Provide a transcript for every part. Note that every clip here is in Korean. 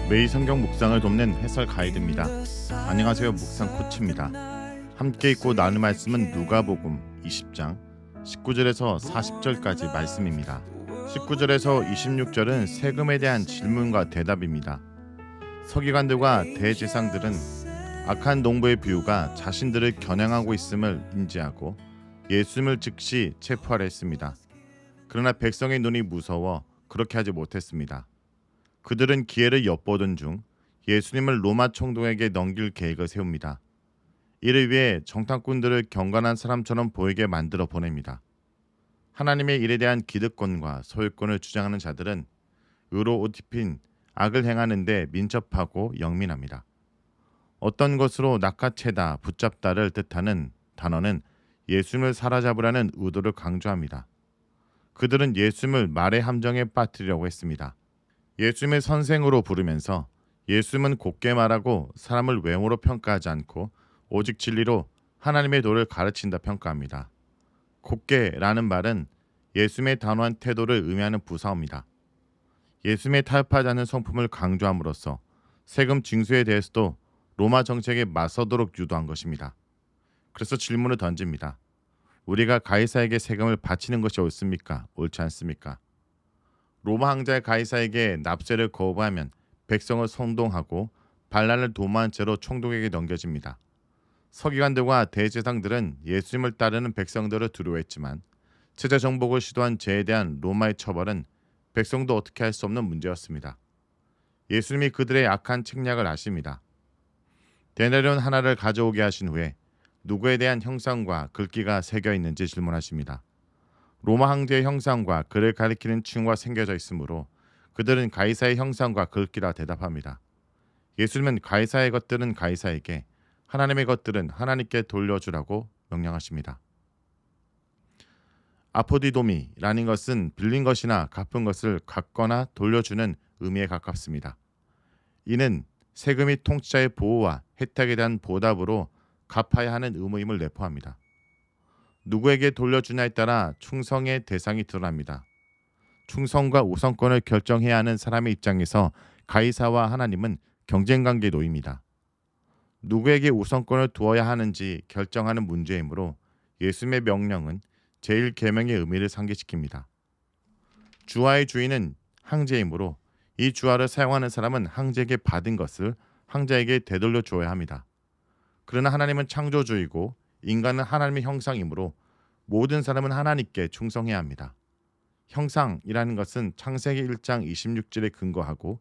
매일 성경 묵상을 돕는 해설 가이드입니다. 안녕하세요. 묵상 코치입니다. 함께 읽고 나눌 말씀은 누가복음 20장 19절에서 40절까지 말씀입니다. 19절에서 26절은 세금에 대한 질문과 대답입니다. 서기관들과 대제사장들은 악한 농부의 비유가 자신들을 겨냥하고 있음을 인지하고 예수님을 즉시 체포하려 했습니다. 그러나 백성의 눈이 무서워 그렇게 하지 못했습니다. 그들은 기회를 엿보던 중 예수님을 로마 총독에게 넘길 계획을 세웁니다. 이를 위해 정탐꾼들을 경건한 사람처럼 보이게 만들어 보냅니다. 하나님의 일에 대한 기득권과 소유권을 주장하는 자들은 의로 옷 입힌 악을 행하는 데 민첩하고 영민합니다. 어떤 것으로 낚아채다, 붙잡다를 뜻하는 단어는 예수님을 사로잡으라는 의도를 강조합니다. 그들은 예수님을 말의 함정에 빠뜨리려고 했습니다. 예수님을 선생으로 부르면서 예수님은 곱게 말하고 사람을 외모로 평가하지 않고 오직 진리로 하나님의 도를 가르친다 평가합니다. 곱게라는 말은 예수님의 단호한 태도를 의미하는 부사어입니다. 예수님의 타협하지 않는 성품을 강조함으로써 세금 징수에 대해서도 로마 정책에 맞서도록 유도한 것입니다. 그래서 질문을 던집니다. 우리가 가이사에게 세금을 바치는 것이 옳습니까? 옳지 않습니까? 로마 황제 가이사에게 납세를 거부하면 백성을 선동하고 반란을 도모한 채로 총독에게 넘겨집니다. 서기관들과 대제사장들은 예수님을 따르는 백성들을 두려워했지만 체제 정복을 시도한 죄에 대한 로마의 처벌은 백성도 어떻게 할 수 없는 문제였습니다. 예수님이 그들의 악한 책략을 아십니다. 데나리온 하나를 가져오게 하신 후에 누구에 대한 형상과 글귀가 새겨 있는지 질문하십니다. 로마 황제의 형상과 그를 가리키는 칭호가 새겨져 있으므로 그들은 가이사의 형상과 글귀라 대답합니다. 예수님은 가이사의 것들은 가이사에게, 하나님의 것들은 하나님께 돌려주라고 명령하십니다. 아포디도미라는 것은 빌린 것이나 갚은 것을 갚거나 돌려주는 의미에 가깝습니다. 이는 세금이 통치자의 보호와 혜택에 대한 보답으로 갚아야 하는 의무임을 내포합니다. 누구에게 돌려주냐에 따라 충성의 대상이 드러납니다. 충성과 우선권을 결정해야 하는 사람의 입장에서 가이사와 하나님은 경쟁관계에 놓입니다. 누구에게 우선권을 두어야 하는지 결정하는 문제이므로 예수님의 명령은 제1계명의 의미를 상기시킵니다. 주화의 주인은 황제이므로 이 주화를 사용하는 사람은 황제에게 받은 것을 황제에게 되돌려 줘야 합니다. 그러나 하나님은 창조주이고 인간은 하나님의 형상이므로 모든 사람은 하나님께 충성해야 합니다. 형상이라는 것은 창세기 1장 26절에 근거하고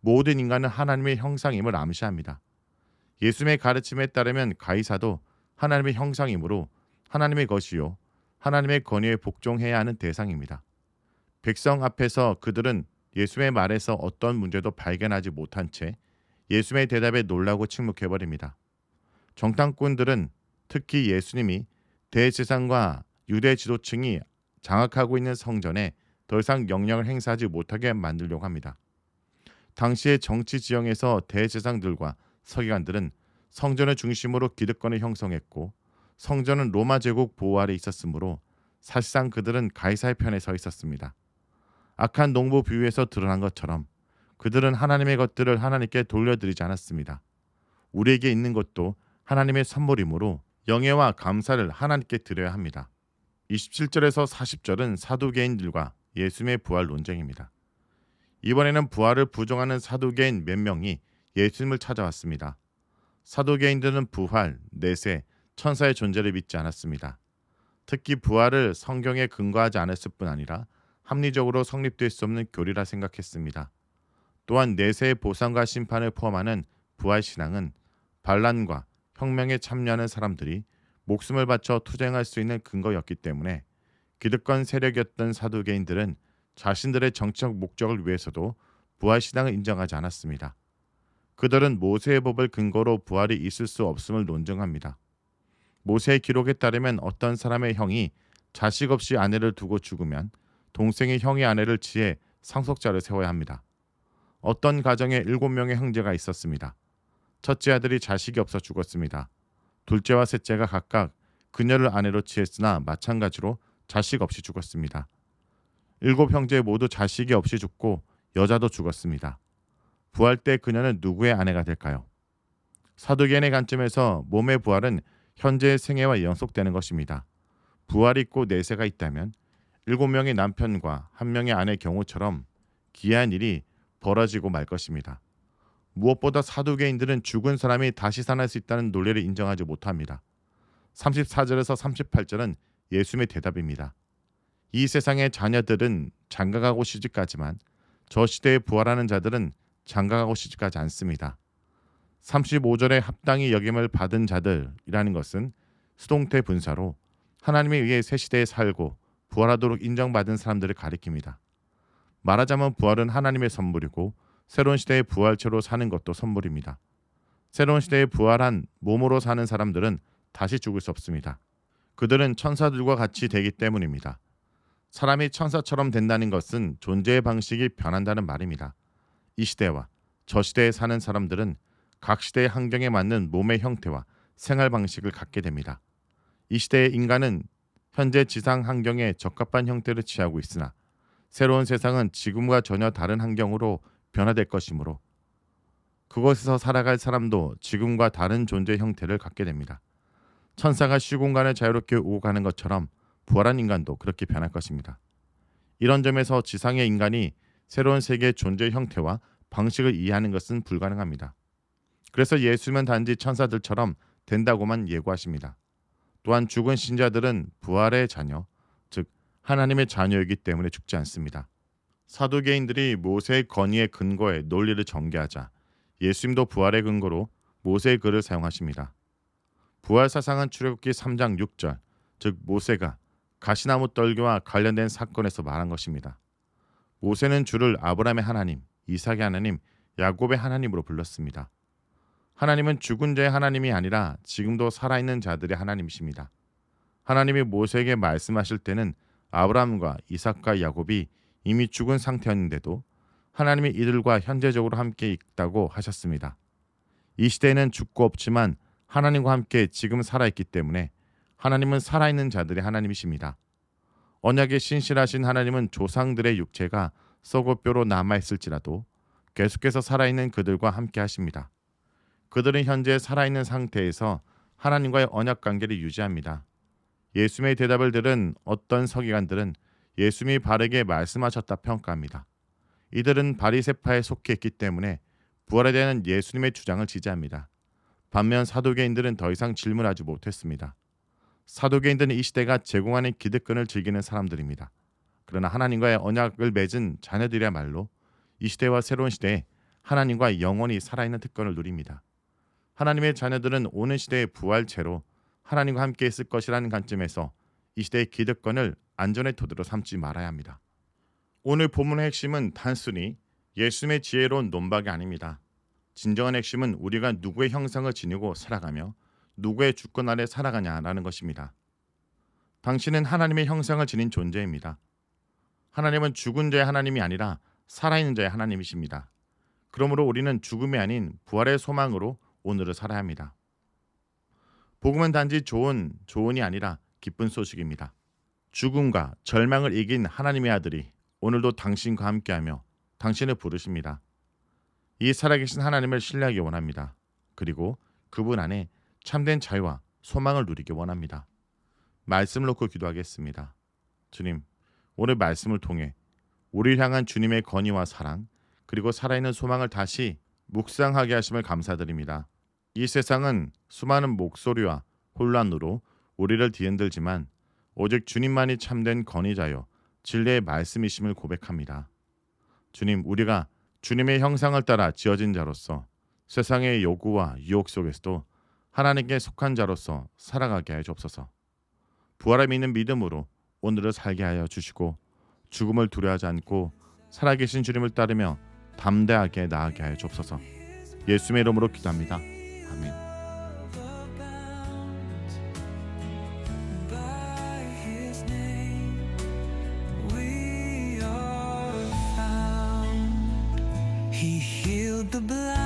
모든 인간은 하나님의 형상임을 암시합니다. 예수님의 가르침에 따르면 가이사도 하나님의 형상이므로 하나님의 것이요 하나님의 권위에 복종해야 하는 대상입니다. 백성 앞에서 그들은 예수님의 말에서 어떤 문제도 발견하지 못한 채 예수님의 대답에 놀라고 침묵해버립니다. 정탐꾼들은 특히 예수님이 대제사장과 유대 지도층이 장악하고 있는 성전에 더 이상 영향을 행사하지 못하게 만들려고 합니다. 당시의 정치 지형에서 대제사장들과 서기관들은 성전을 중심으로 기득권을 형성했고 성전은 로마 제국 보호 아래 있었으므로 사실상 그들은 가이사의 편에 서 있었습니다. 악한 농부 비유에서 드러난 것처럼 그들은 하나님의 것들을 하나님께 돌려드리지 않았습니다. 우리에게 있는 것도 하나님의 선물이므로 영예와 감사를 하나님께 드려야 합니다. 27절에서 40절은 사두개인들과 예수님의 부활 논쟁입니다. 이번에는 부활을 부정하는 사두개인 몇 명이 예수님을 찾아왔습니다. 사두개인들은 부활, 내세, 천사의 존재를 믿지 않았습니다. 특히 부활을 성경에 근거하지 않았을 뿐 아니라 합리적으로 성립될 수 없는 교리라 생각했습니다. 또한 내세의 보상과 심판을 포함하는 부활 신앙은 반란과 혁명에 참여하는 사람들이 목숨을 바쳐 투쟁할 수 있는 근거였기 때문에 기득권 세력이었던 사두개인들은 자신들의 정치적 목적을 위해서도 부활 신앙을 인정하지 않았습니다. 그들은 모세의 법을 근거로 부활이 있을 수 없음을 논증합니다. 모세의 기록에 따르면 어떤 사람의 형이 자식 없이 아내를 두고 죽으면 동생이 형의 아내를 취해 상속자를 세워야 합니다. 어떤 가정에 7명의 형제가 있었습니다. 첫째 아들이 자식이 없어 죽었습니다. 둘째와 셋째가 각각 그녀를 아내로 취했으나 마찬가지로 자식 없이 죽었습니다. 7 형제 모두 자식이 없이 죽고 여자도 죽었습니다. 부활 때 그녀는 누구의 아내가 될까요? 사두개인의 관점에서 몸의 부활은 현재의 생애와 연속되는 것입니다. 부활이 있고 내세가 있다면 7명의 남편과 1명의 아내의 경우처럼 기이한 일이 벌어지고 말 것입니다. 무엇보다 사두개인들은 죽은 사람이 다시 살아날 수 있다는 논리를 인정하지 못합니다. 34절에서 38절은 예수님의 대답입니다. 이 세상의 자녀들은 장가가고 시집가지만 저 시대에 부활하는 자들은 장가가고 시집가지 않습니다. 35절에 합당히 여김을 받은 자들이라는 것은 수동태 분사로 하나님에 의해 새 시대에 살고 부활하도록 인정받은 사람들을 가리킵니다. 말하자면 부활은 하나님의 선물이고 새로운 시대의 부활체로 사는 것도 선물입니다. 새로운 시대에 부활한 몸으로 사는 사람들은 다시 죽을 수 없습니다. 그들은 천사들과 같이 되기 때문입니다. 사람이 천사처럼 된다는 것은 존재의 방식이 변한다는 말입니다. 이 시대와 저 시대에 사는 사람들은 각 시대의 환경에 맞는 몸의 형태와 생활 방식을 갖게 됩니다. 이 시대의 인간은 현재 지상 환경에 적합한 형태를 취하고 있으나 새로운 세상은 지금과 전혀 다른 환경으로 변화될 것이므로 그곳에서 살아갈 사람도 지금과 다른 존재 형태를 갖게 됩니다. 천사가 시공간을 자유롭게 오고 가는 것처럼 부활한 인간도 그렇게 변할 것입니다. 이런 점에서 지상의 인간이 새로운 세계의 존재 형태와 방식을 이해하는 것은 불가능합니다. 그래서 예수님은 단지 천사들처럼 된다고만 예고하십니다. 또한 죽은 신자들은 부활의 자녀, 즉 하나님의 자녀이기 때문에 죽지 않습니다. 사두개인들이 모세의 건의의 근거에 논리를 전개하자 예수님도 부활의 근거로 모세의 글을 사용하십니다. 부활 사상은 출애굽기 3장 6절, 즉 모세가 가시나무 떨기와 관련된 사건에서 말한 것입니다. 모세는 주를 아브라함의 하나님, 이삭의 하나님, 야곱의 하나님으로 불렀습니다. 하나님은 죽은 자의 하나님이 아니라 지금도 살아있는 자들의 하나님이십니다. 하나님이 모세에게 말씀하실 때는 아브라함과 이삭과 야곱이 이미 죽은 상태였는데도 하나님이 이들과 현재적으로 함께 있다고 하셨습니다. 이 시대에는 죽고 없지만 하나님과 함께 지금 살아있기 때문에 하나님은 살아있는 자들의 하나님이십니다. 언약에 신실하신 하나님은 조상들의 육체가 썩어 뼈로 남아있을지라도 계속해서 살아있는 그들과 함께 하십니다. 그들은 현재 살아있는 상태에서 하나님과의 언약 관계를 유지합니다. 예수님의 대답을 들은 어떤 서기관들은 예수님이 바르게 말씀하셨다 평가합니다. 이들은 바리새파에 속해 있기 때문에 부활에 대한 예수님의 주장을 지지합니다. 반면 사두개인들은 더 이상 질문하지 못했습니다. 사두개인들은 이 시대가 제공하는 기득권을 즐기는 사람들입니다. 그러나 하나님과의 언약을 맺은 자녀들이야말로 이 시대와 새로운 시대에 하나님과 영원히 살아있는 특권을 누립니다. 하나님의 자녀들은 오는 시대의 부활체로 하나님과 함께 있을 것이라는 관점에서 이 시대의 기득권을 안전의 토대로 삼지 말아야 합니다. 오늘 본문의 핵심은 단순히 예수님의 지혜로운 논박이 아닙니다. 진정한 핵심은 우리가 누구의 형상을 지니고 살아가며 누구의 주권 아래 살아가냐라는 것입니다. 당신은 하나님의 형상을 지닌 존재입니다. 하나님은 죽은 자의 하나님이 아니라 살아있는 자의 하나님이십니다. 그러므로 우리는 죽음이 아닌 부활의 소망으로 오늘을 살아야 합니다. 복음은 단지 조언이 아니라 기쁜 소식입니다. 죽음과 절망을 이긴 하나님의 아들이 오늘도 당신과 함께하며 당신을 부르십니다. 이 살아계신 하나님을 신뢰하기 원합니다. 그리고 그분 안에 참된 자유와 소망을 누리기 원합니다. 말씀을 놓고 기도하겠습니다. 주님, 오늘 말씀을 통해 우리를 향한 주님의 건의와 사랑, 그리고 살아있는 소망을 다시 묵상하게 하심을 감사드립니다. 이 세상은 수많은 목소리와 혼란으로 우리를 뒤흔들지만 오직 주님만이 참된 건의자요 진리의 말씀이심을 고백합니다. 주님, 우리가 주님의 형상을 따라 지어진 자로서 세상의 요구와 유혹 속에서도 하나님께 속한 자로서 살아가게 하여 주옵소서. 부활을 믿는 믿음으로 오늘을 살게 하여 주시고 죽음을 두려워하지 않고 살아계신 주님을 따르며 담대하게 나아가게 하여 주옵소서. 예수님의 이름으로 기도합니다. 아멘. He healed the blind.